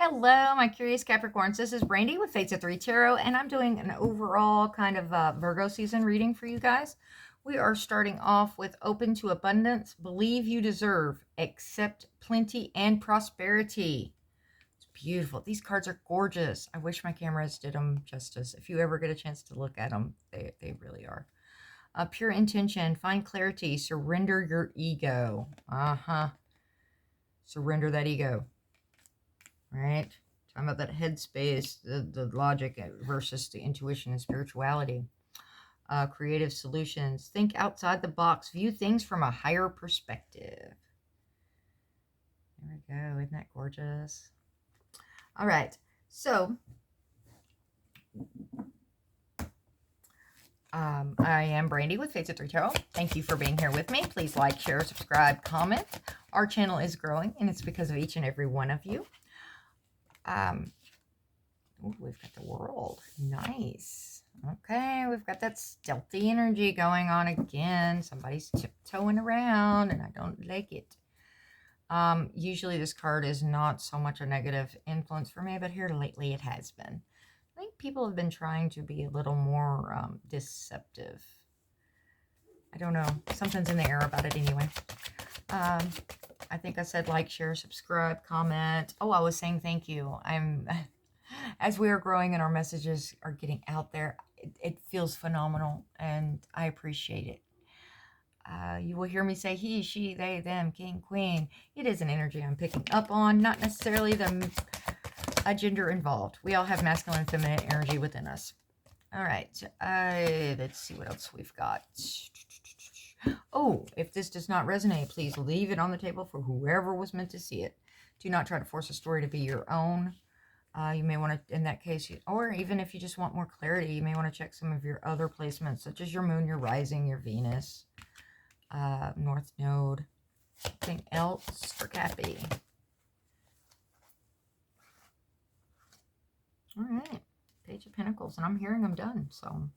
Hello, my curious Capricorns. This is Brandy with Fates of 3 Tarot, and I'm doing an overall kind of Virgo season reading for you guys. We are starting off with open to abundance, believe you deserve, accept plenty and prosperity. It's beautiful. These cards are gorgeous. I wish my cameras did them justice. If you ever get a chance to look at them, they really are. Pure intention, find clarity, surrender your ego. Surrender that ego. Right? Talking about that headspace, the logic versus the intuition and spirituality. Creative solutions. Think outside the box. View things from a higher perspective. There we go. Isn't that gorgeous? All right. So, I am Brandy with Fates of 3 Tarot. Thank you for being here with me. Please like, share, subscribe, comment. Our channel is growing, and it's because of each and every one of you. Ooh, we've got the World. Nice. Okay, we've got that stealthy energy going on again. Somebody's tiptoeing around, and I don't like it. Usually this card is not so much a negative influence for me, but here lately it has been. I think people have been trying to be a little more deceptive. I don't know. Something's in the air about it anyway. I think I said like, share, subscribe, comment. Oh, I was saying thank you. As we are growing and our messages are getting out there, it feels phenomenal, and I appreciate it. You will hear me say he, she, they, them, king, queen. It is an energy I'm picking up on, not necessarily the gender involved. We all have masculine and feminine energy within us. All right, let's see what else we've got. Oh, if this does not resonate, please leave it on the table for whoever was meant to see it. Do not try to force a story to be your own. You may want to, in that case, or even if you just want more clarity, you may want to check some of your other placements, such as your moon, your rising, your Venus, North Node. Anything else for Cappy? All right, Page of Pentacles, and I'm hearing them done, so.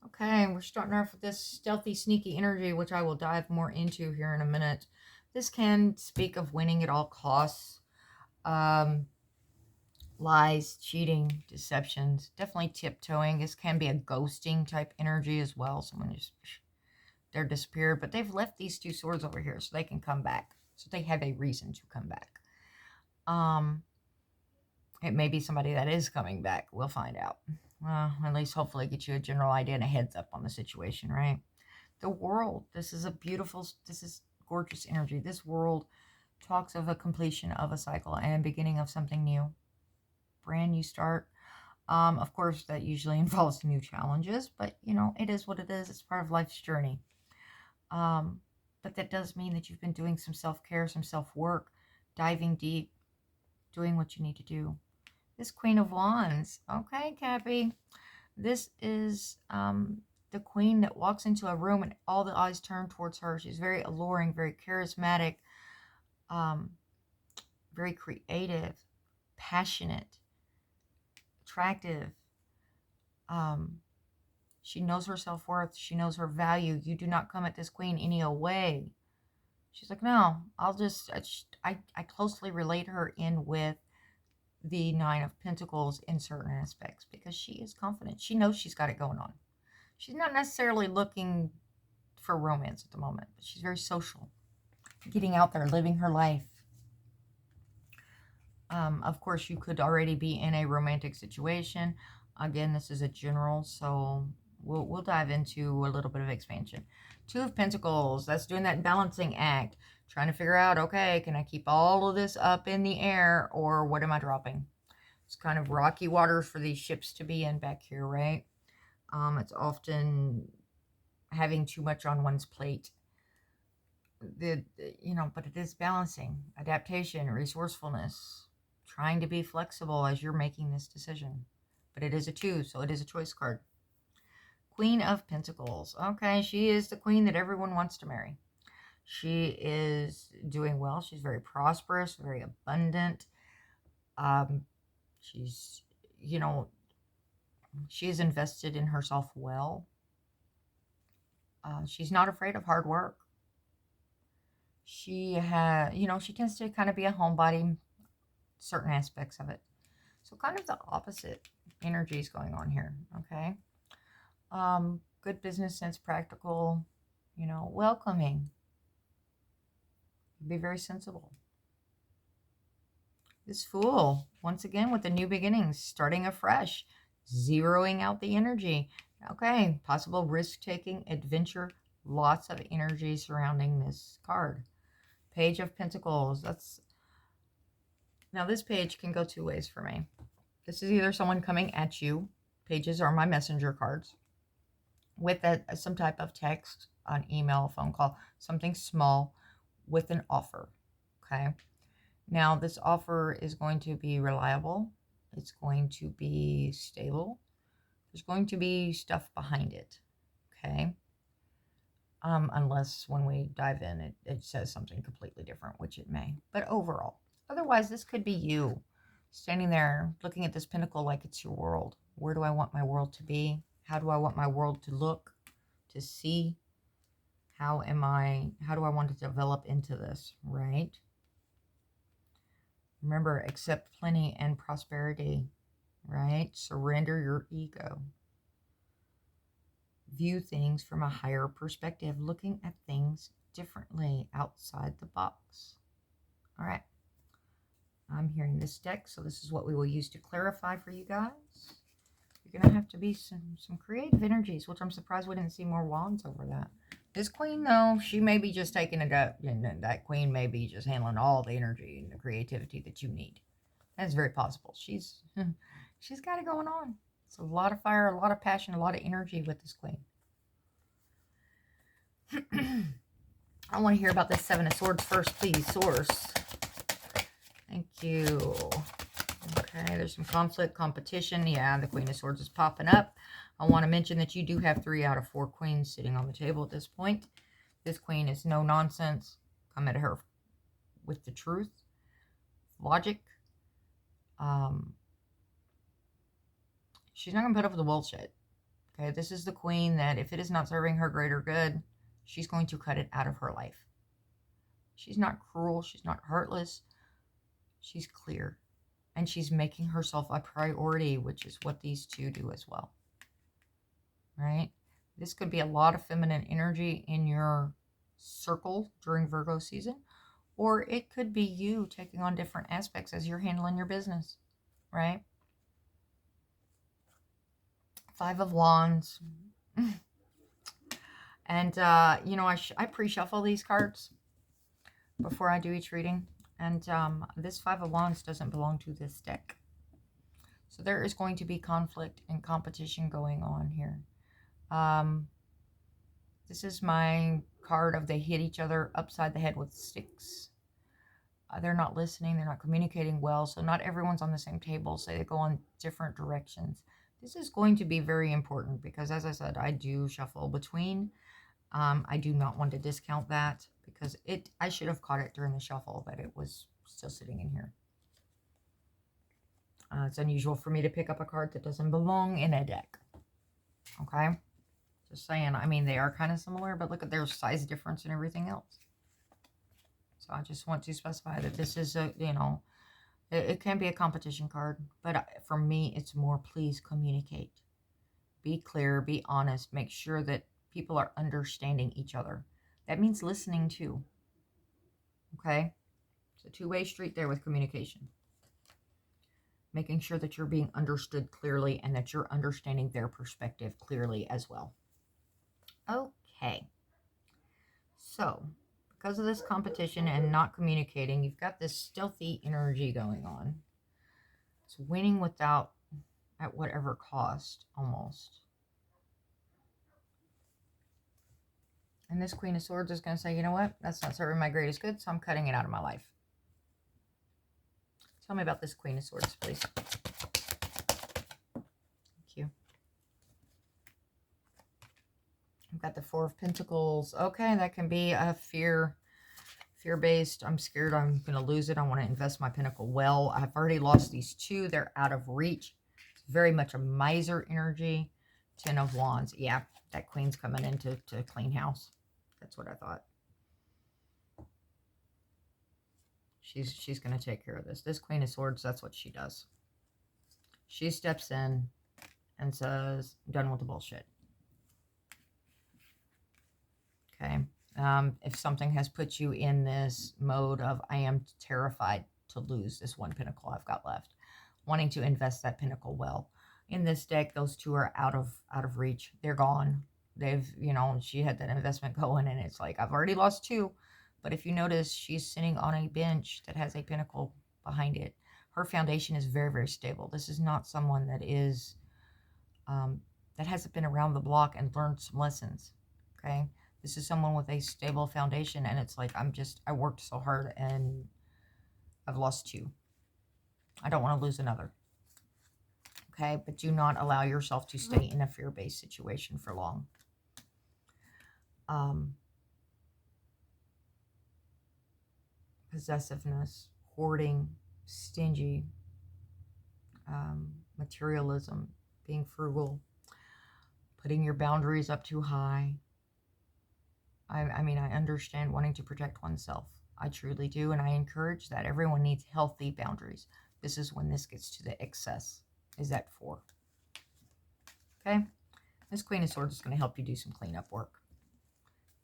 Okay, we're starting off with this stealthy, sneaky energy, which I will dive more into here in a minute. This can speak of winning at all costs. Lies, cheating, deceptions, definitely tiptoeing. This can be a ghosting type energy as well. Someone just, they're disappeared, but they've left these two swords over here so they can come back. So they have a reason to come back. It may be somebody that is coming back. We'll find out. Well, at least hopefully get you a general idea and a heads up on the situation, right? The World. This is a beautiful, this is gorgeous energy. This World talks of a completion of a cycle and beginning of something new. Brand new start. Of course, that usually involves new challenges, but, you know, it is what it is. It's part of life's journey. But that does mean that you've been doing some self-care, some self-work, diving deep, doing what you need to do. This Queen of Wands. Okay, Cappy. This is the queen that walks into a room and all the eyes turn towards her. She's very alluring, very charismatic, very creative, passionate, attractive. She knows her self-worth. She knows her value. You do not come at this queen any way. She's like, no, I'll just, I closely relate her in with the Nine of Pentacles in certain aspects because she is confident. She knows she's got it going on. She's not necessarily looking for romance at the moment, but she's very social, getting out there, living her life. Of course, you could already be in a romantic situation. Again, this is a general, so we'll dive into a little bit of expansion. Two of Pentacles, that's doing that balancing act, trying to figure out, okay, can I keep all of this up in the air, or what am I dropping? It's kind of rocky waters for these ships to be in back here, right? It's often having too much on one's plate. You know, but it is balancing, adaptation, resourcefulness, trying to be flexible as you're making this decision. But it is a 2, so it is a choice card. Queen of Pentacles. Okay, she is the queen that everyone wants to marry. She is doing well. She's very prosperous, very abundant. She's, you know, she is invested in herself well. She's not afraid of hard work. She has, you know, she tends to kind of be a homebody, certain aspects of it. So kind of the opposite energies going on here, okay? Good business sense, practical, you know, welcoming. Be very sensible. This Fool, once again, with the new beginnings, starting afresh, zeroing out the energy. Okay, possible risk-taking, adventure, lots of energy surrounding this card. Page of Pentacles. Now this page can go two ways for me. This is either someone coming at you. Pages are my messenger cards. With some type of text, an email, a phone call, something small with an offer. Okay. Now this offer is going to be reliable. It's going to be stable. There's going to be stuff behind it. Okay. Unless when we dive in, it says something completely different, which it may. But overall, otherwise, this could be you standing there looking at this pinnacle like it's your world. Where do I want my world to be? How do I want my world to look, to see? How do I want to develop into this, right? Remember, accept plenty and prosperity, right? Surrender your ego. View things from a higher perspective, looking at things differently outside the box. All right. I'm hearing this deck, so this is what we will use to clarify for you guys. You're going to have to be some creative energies, which I'm surprised we didn't see more wands over that. This queen, though, she may be just taking it up, and that queen may be just handling all the energy and the creativity that you need. That's very possible. She's got it going on. It's a lot of fire, a lot of passion, a lot of energy with this queen. I want to hear about this Seven of Swords first, please, source. Thank you. Okay, there's some conflict, competition. Yeah, the Queen of Swords is popping up. I want to mention that you do have 3 out of 4 queens sitting on the table at this point. This queen is no nonsense. Come at her with the truth, logic. She's not going to put up with the bullshit. Okay, this is the queen that if it is not serving her greater good, she's going to cut it out of her life. She's not cruel. She's not heartless. She's clear. And she's making herself a priority, which is what these two do as well. Right? This could be a lot of feminine energy in your circle during Virgo season. Or it could be you taking on different aspects as you're handling your business. Right? 5 of Wands. And, you know, I pre-shuffle these cards before I do each reading. And this 5 of Wands doesn't belong to this deck. So there is going to be conflict and competition going on here. This is my card of they hit each other upside the head with sticks. They're not listening. They're not communicating well. So not everyone's on the same table. So they go on different directions. This is going to be very important because, as I said, I do shuffle between. I do not want to discount that because I should have caught it during the shuffle, but it was still sitting in here. It's unusual for me to pick up a card that doesn't belong in a deck. Okay? Just saying. I mean, they are kind of similar, but look at their size difference and everything else. So I just want to specify that this is a, you know, it can be a competition card, but for me, it's more please communicate. Be clear, be honest, make sure that people are understanding each other. That means listening too. Okay? It's a two-way street there with communication. Making sure that you're being understood clearly and that you're understanding their perspective clearly as well. Okay. So, because of this competition and not communicating, you've got this stealthy energy going on. It's winning without, at whatever cost, almost. And this Queen of Swords is going to say, you know what? That's not serving my greatest good, so I'm cutting it out of my life. Tell me about this Queen of Swords, please. Thank you. I've got the 4 of Pentacles. Okay, that can be a fear-based. I'm scared I'm going to lose it. I want to invest my pentacle well. I've already lost these 2. They're out of reach. It's very much a miser energy. 10 of Wands. Yeah, that queen's coming in to clean house. That's what I thought. She's going to take care of this. This Queen of Swords, that's what she does. She steps in and says, I'm done with the bullshit. Okay. If something has put you in this mode of, I am terrified to lose this one pentacle I've got left, wanting to invest that pentacle well. In this deck, those two are out of reach. They're gone. They've, you know, she had that investment going, and it's like, I've already lost two. But if you notice, she's sitting on a bench that has a pentacle behind it. Her foundation is very, very stable. This is not someone that is, that hasn't been around the block and learned some lessons. Okay. This is someone with a stable foundation, and it's like, I worked so hard and I've lost two. I don't want to lose another. Okay, but do not allow yourself to stay in a fear-based situation for long. Possessiveness, hoarding, stingy, materialism, being frugal, putting your boundaries up too high. I mean, I understand wanting to protect oneself. I truly do, and I encourage that. Everyone needs healthy boundaries. This is when this gets to the excess, is at 4. Okay? This Queen of Swords is going to help you do some cleanup work.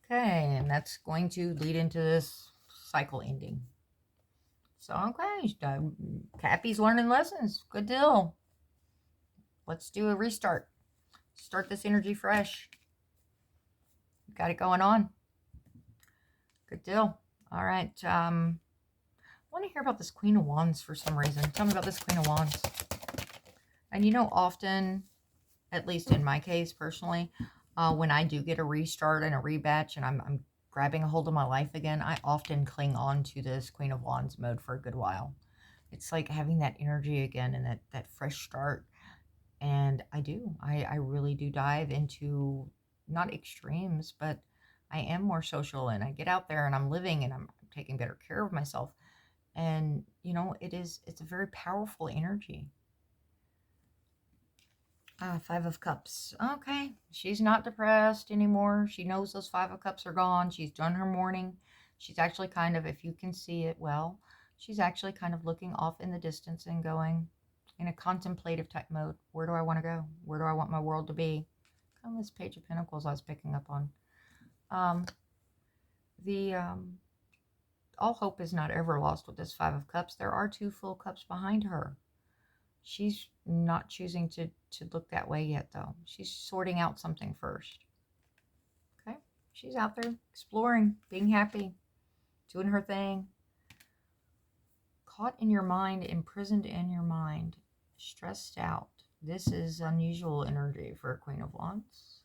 Okay, and that's going to lead into this cycle ending. So, okay, Cappy's learning lessons. Good deal. Let's do a restart. Start this energy fresh. Got it going on. Good deal. All right. I want to hear about this Queen of Wands for some reason. Tell me about this Queen of Wands. And you know, often, at least in my case personally, when I do get a restart and a rebatch and I'm grabbing a hold of my life again, I often cling on to this Queen of Wands mode for a good while. It's like having that energy again and that fresh start. And I do. I really do dive into, not extremes, but I am more social and I get out there and I'm living and I'm taking better care of myself. And, you know, it's a very powerful energy. 5 of Cups. Okay. She's not depressed anymore. She knows those 5 of Cups are gone. She's done her mourning. She's actually kind of, if you can see it well, she's actually kind of looking off in the distance and going in a contemplative type mode. Where do I want to go? Where do I want my world to be? Kind of this Page of Pentacles I was picking up on. All hope is not ever lost with this 5 of Cups. There are 2 full cups behind her. She's not choosing to look that way yet, though. She's sorting out something first. Okay? She's out there exploring, being happy, doing her thing. Caught in your mind, imprisoned in your mind, stressed out. This is unusual energy for a Queen of Wands.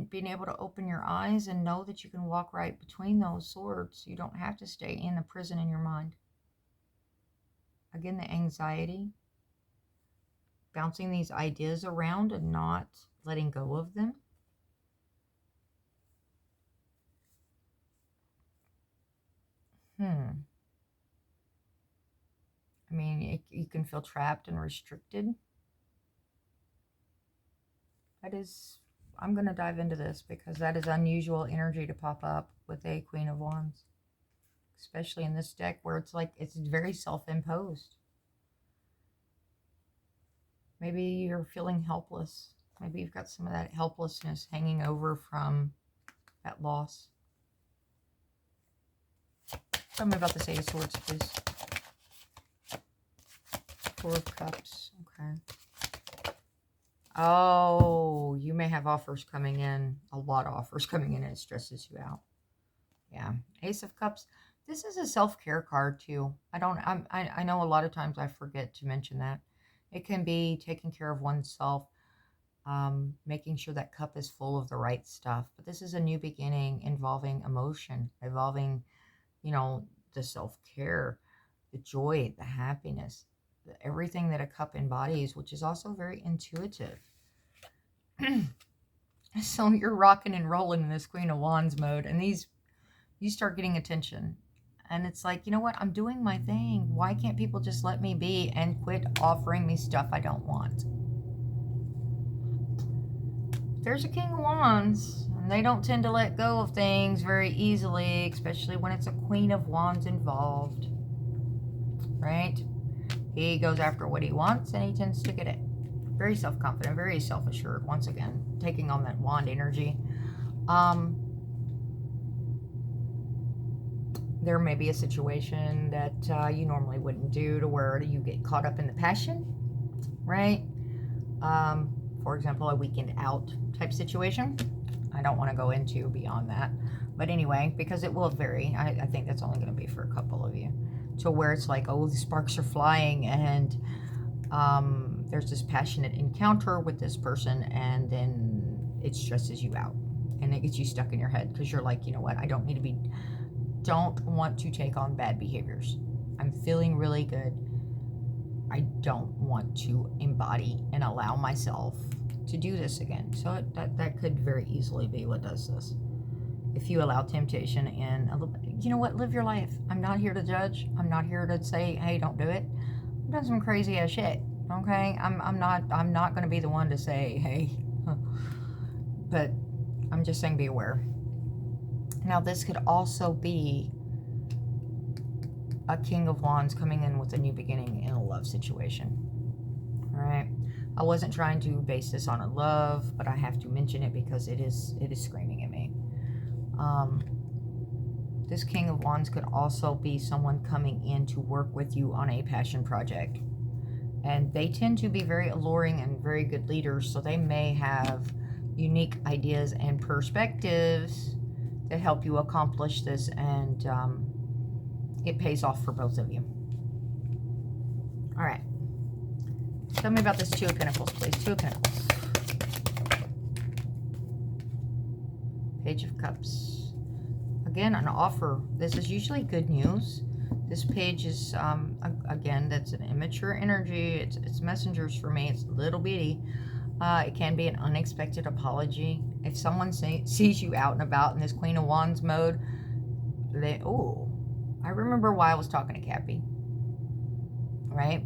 Being able to open your eyes and know that you can walk right between those swords. You don't have to stay in a prison in your mind. Again, the anxiety, bouncing these ideas around and not letting go of them. I mean, you can feel trapped and restricted. That is, I'm going to dive into this because that is unusual energy to pop up with a Queen of Wands. Especially in this deck where it's like, it's very self-imposed. Maybe you're feeling helpless. Maybe you've got some of that helplessness hanging over from that loss. Tell me about the 8 of Swords, please. 4 of Cups. Okay. Oh, you may have offers coming in. A lot of offers coming in and it stresses you out. Yeah. Ace of Cups. This is a self-care card too. I know a lot of times I forget to mention that. It can be taking care of oneself, making sure that cup is full of the right stuff. But this is a new beginning involving emotion, involving, you know, the self-care, the joy, the happiness, everything that a cup embodies, which is also very intuitive. So you're rocking and rolling in this Queen of Wands mode, and you start getting attention. And it's like, you know what? I'm doing my thing. Why can't people just let me be and quit offering me stuff I don't want? There's a King of Wands, and They don't tend to let go of things very easily, especially when it's a Queen of Wands involved. Right? He goes after what he wants and he tends to get it. Very self-confident, very self-assured. Once again, taking on that wand energy. There may be a situation that you normally wouldn't do to where you get caught up in the passion, right? For example, a weekend out type situation. I don't want to go into beyond that. But anyway, because it will vary, I think that's only going to be for a couple of you. To where it's like, oh, the sparks are flying and there's this passionate encounter with this person and then it stresses you out. And it gets you stuck in your head because you're like, you know what, I don't want to take on bad behaviors. I'm feeling really good. I don't want to embody and allow myself to do this again. So that could very easily be what does this. If you allow temptation in, you know what, live your life. I'm not here to judge. I'm not here to say, hey, don't do it. I've done some crazy ass shit. Okay, I'm not going to be the one to say, hey, but I'm just saying, be aware. Now, this could also be a King of Wands coming in with a new beginning in a love situation. All right. I wasn't trying to base this on a love, but I have to mention it because it is screaming at me. This King of Wands could also be someone coming in to work with you on a passion project. And they tend to be very alluring and very good leaders, so they may have unique ideas and perspectives that help you accomplish this, and it pays off for both of you. All right. Tell me about this Two of Pentacles, please. Two of Pentacles. Page of Cups. Again, an offer. This is usually good news. This page is, again, that's an immature energy. It's messengers for me. It's little bitty. It can be an unexpected apology. If someone sees you out and about in this Queen of Wands mode, I remember why I was talking to Cappy. Right?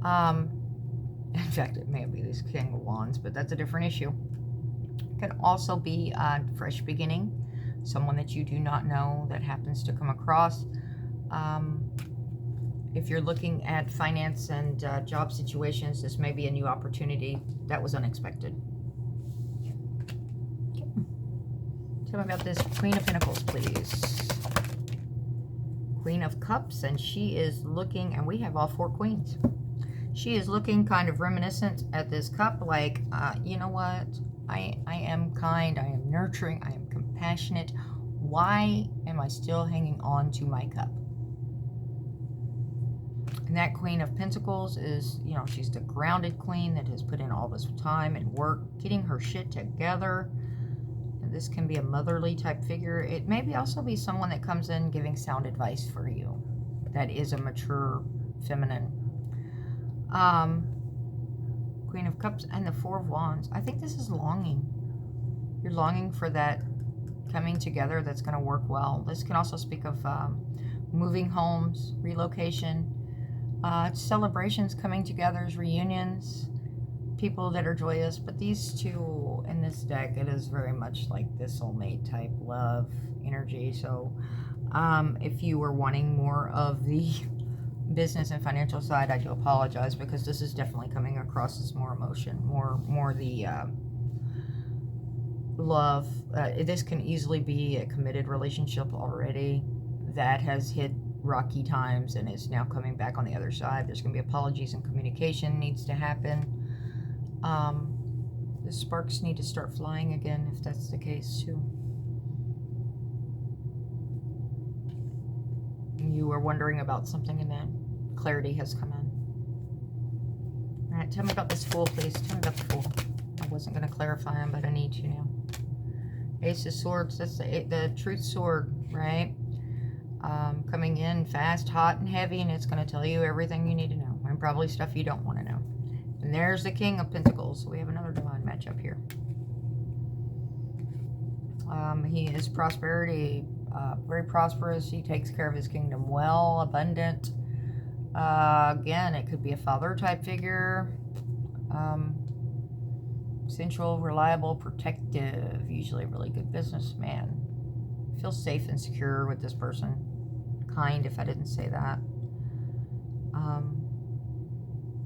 In fact, it may be this King of Wands, but that's a different issue. It can also be a fresh beginning. Someone that you do not know that happens to come across. If you're looking at finance and job situations, this may be a new opportunity that was unexpected. Okay. Tell me about this Queen of Pentacles, please. Queen of Cups, and she is looking, and we have all four queens. She is looking kind of reminiscent at this cup, like, you know what? I am kind, I am nurturing, I am compassionate. Why am I still hanging on to my cup? And that Queen of Pentacles is, you know, she's the grounded queen that has put in all this time and work, getting her shit together. And this can be a motherly type figure. It may also be someone that comes in giving sound advice for you. That is a mature, feminine. Queen of Cups and the Four of Wands. I think this is longing. You're longing for that coming together that's going to work well. This can also speak of moving homes, relocation, celebrations coming together, reunions, people that are joyous. But these two in this deck, it is very much like this soulmate type love energy. So if you were wanting more of the business and financial side, I do apologize, because this is definitely coming across as more emotion, more the love. This can easily be a committed relationship already that has hit rocky times and is now coming back on the other side. There's going to be apologies and communication needs to happen. The sparks need to start flying again, if that's the case too. You were wondering about something, and then clarity has come in. All right, tell me about this Fool, please. Tell me about the Fool. I wasn't going to clarify him, but I need to now. Ace of Swords, that's the truth sword, right? Coming in fast, hot, and heavy, and it's going to tell you everything you need to know, and probably stuff you don't want to know. And there's the King of Pentacles. So we have another divine matchup here. He is prosperity, very prosperous. He takes care of his kingdom well, abundant. Again, it could be a father type figure. Sensual, reliable, protective, usually a really good businessman. Feel safe and secure with this person. Kind, if I didn't say that.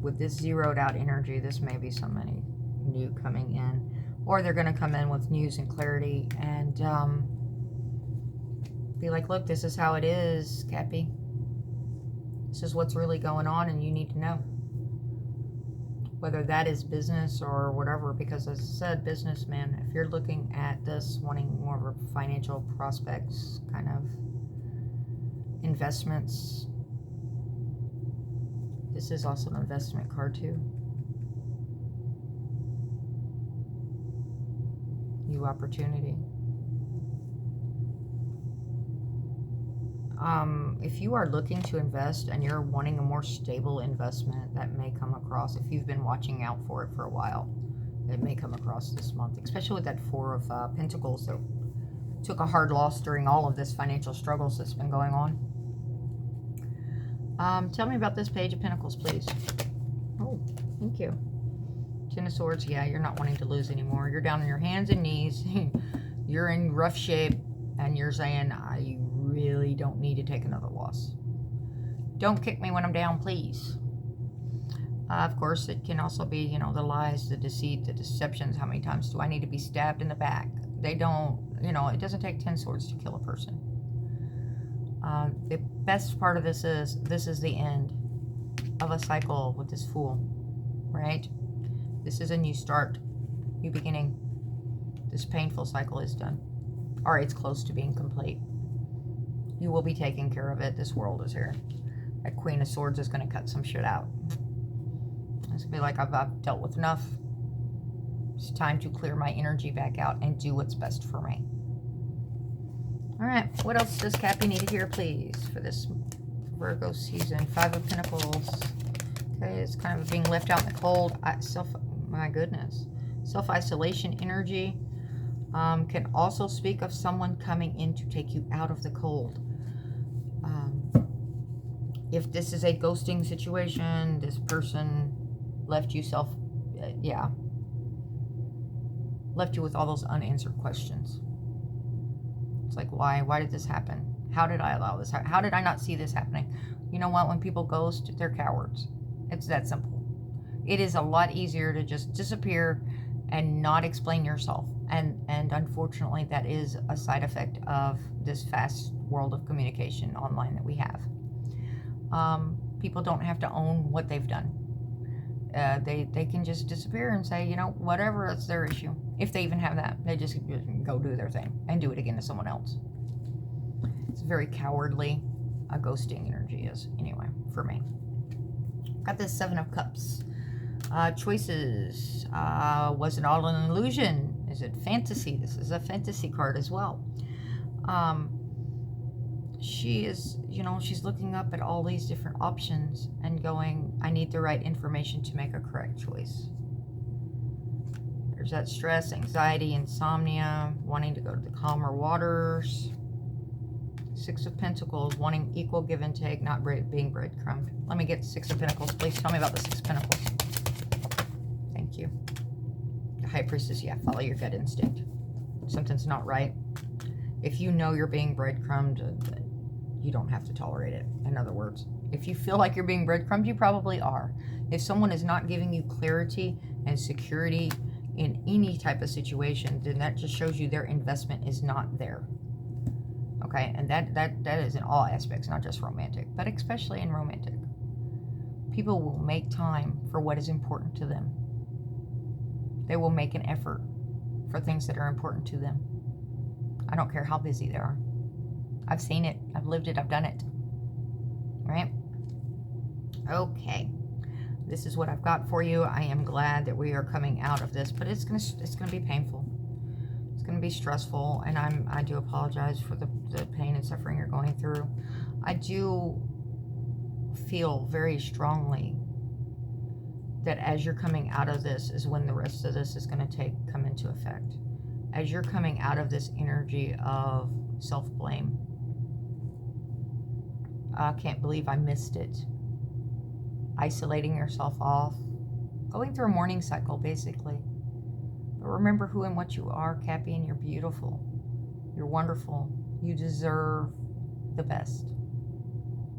With this zeroed out energy, this may be somebody new coming in. Or they're going to come in with news and clarity and be like, look, this is how it is, Cappy. This is what's really going on and you need to know. Whether that is business or whatever, because as I said, businessman, if you're looking at this, wanting more of a financial prospects, kind of investments, this is also an investment card too. New opportunity. If you are looking to invest and you're wanting a more stable investment, that may come across. If you've been watching out for it for a while, it may come across this month, especially with that Four of Pentacles that took a hard loss during all of this financial struggles that's been going on. Tell me about this Page of Pentacles, please. Oh, thank you. Ten of Swords. Yeah, you're not wanting to lose anymore. You're down on your hands and knees. You're in rough shape, and you're saying, I really don't need to take another loss. Don't kick me when I'm down, please. Of course, it can also be, you know, the lies, the deceit, the deceptions. How many times do I need to be stabbed in the back? They don't, you know, it doesn't take 10 swords to kill a person. The best part of this is the end of a cycle with this Fool, right? This is a new start, new beginning. This painful cycle is done, or it's close to being complete. You will be taking care of it. This world is here. That Queen of Swords is going to cut some shit out. It's going to be like, I've dealt with enough. It's time to clear my energy back out and do what's best for me. All right, what else does Cappy need to hear, please, for this Virgo season? Five of Pentacles. Okay, it's kind of being left out in the cold. My goodness. Self-isolation energy can also speak of someone coming in to take you out of the cold. If this is a ghosting situation, this person left you left you with all those unanswered questions. It's like, why did this happen? How did I allow this? How did I not see this happening? You know what? When people ghost, they're cowards. It's that simple. It is a lot easier to just disappear and not explain yourself. And unfortunately, that is a side effect of this fast world of communication online that we have. People don't have to own what they've done. They can just disappear and say, you know, whatever, it's their issue. If they even have that, they just go do their thing and do it again to someone else. It's very cowardly, a ghosting energy is, anyway, for me. Got this Seven of Cups. Choices. Was it all an illusion? Is it fantasy? This is a fantasy card as well. She is, you know, she's looking up at all these different options and going, I need the right information to make a correct choice. There's that stress, anxiety, insomnia, wanting to go to the calmer waters. Six of Pentacles, wanting equal give and take, not being breadcrumbed. Let me get Six of Pentacles, please. Tell me about the Six of Pentacles. Thank you. The High Priestess, yeah, follow your gut instinct. Something's not right. If you know you're being breadcrumbed, you don't have to tolerate it. In other words, if you feel like you're being breadcrumbed, you probably are. If someone is not giving you clarity and security in any type of situation, then that just shows you their investment is not there. Okay, and that is in all aspects, not just romantic, but especially in romantic. People will make time for what is important to them. They will make an effort for things that are important to them. I don't care how busy they are. I've seen it. I've lived it. I've done it. Right? Okay. This is what I've got for you. I am glad that we are coming out of this, but it's gonna be painful. It's gonna be stressful, and I do apologize for the pain and suffering you're going through. I do feel very strongly that as you're coming out of this is when the rest of this is going to come into effect. As you're coming out of this energy of self-blame. I can't believe I missed it. Isolating yourself off. Going through a mourning cycle, basically. But remember who and what you are, Cappy, and you're beautiful. You're wonderful. You deserve the best,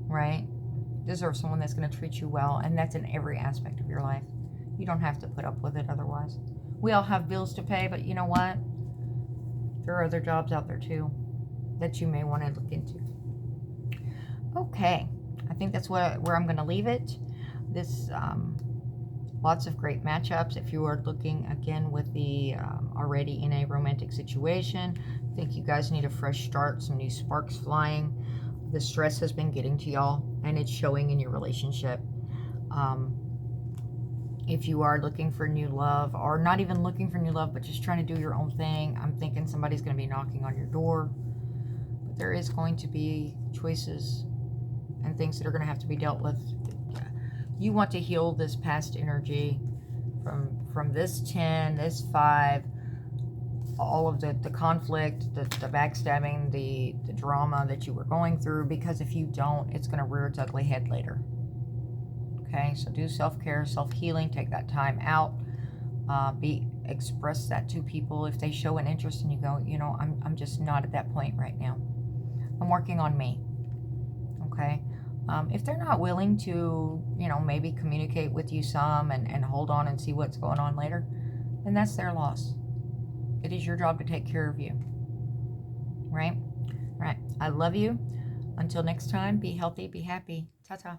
right? You deserve someone that's going to treat you well, and that's in every aspect of your life. You don't have to put up with it otherwise. We all have bills to pay, but you know what? There are other jobs out there too that you may want to look into. Okay, I think that's where I'm going to leave it. This lots of great matchups. If you are looking again with the already in a romantic situation, I think you guys need a fresh start, some new sparks flying. The stress has been getting to y'all, and it's showing in your relationship. If you are looking for new love, or not even looking for new love, but just trying to do your own thing, I'm thinking somebody's going to be knocking on your door. But there is going to be choices and things that are going to have to be dealt with. You want to heal this past energy from this 10, this 5, all of the conflict, the backstabbing, the drama that you were going through, because if you don't, it's going to rear its ugly head later. Okay, so do self-care, self-healing, take that time out, express that to people. If they show an interest and you go, you know, I'm just not at that point right now. I'm working on me. Okay, if they're not willing to, you know, maybe communicate with you some and hold on and see what's going on later, then that's their loss. It is your job to take care of you. Right? Right. I love you. Until next time, be healthy, be happy. Ta-ta.